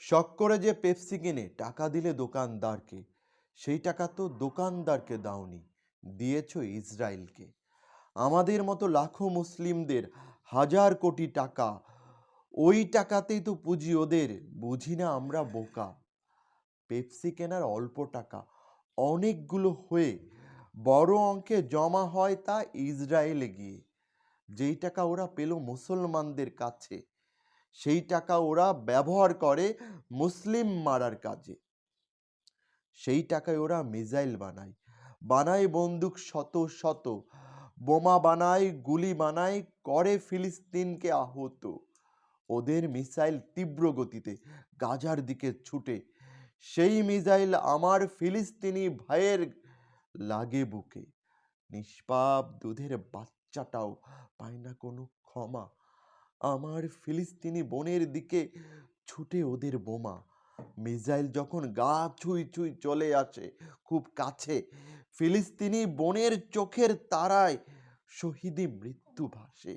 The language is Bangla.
শখ করে যে পেপসি কিনে টাকা দিলে দোকানদারকে, সেই টাকা তো দোকানদারকে দাওনি, দিয়েছো ইসরায়েলকে। আমাদের মতো লাখো মুসলিমদের হাজার কোটি টাকা, ওই টাকাতেই তো পুঁজি ওদের, বুঝি না আমরা বোকা। পেপসি কেনার অল্প টাকা অনেকগুলো হয়ে বড় অঙ্কে জমা হয় তা ইসরায়েলে গিয়ে। যেই টাকা ওরা পেল মুসলমানদের কাছে, সেই টাকা ওরা ব্যবহার করে মুসলিম মারার কাজে। সেই টাকায় ওরা মিসাইল বানায়, বানায় বন্দুক শত শত, বোমা বানায়, গুলি বানায়, করে ফিলিস্তিনকে আহত। ওদের মিসাইল তীব্র গতিতে গাজার দিকে ছুটে, সেই মিসাইল আমার ফিলিস্তিনি ভাইয়ের লাগে বুকে। নিষ্পাপ দুধের বাচ্চাটাও পায় না কোনো ক্ষমা। আমার ফিলিস্তিনি বোনের দিকে ছুটে ওদের বোমা। মিসাইল যখন গা ছুঁই ছুঁই চলে আসে খুব কাছে, ফিলিস্তিনি বোনের চোখের তারায় শহীদি মৃত্যু ভাসে।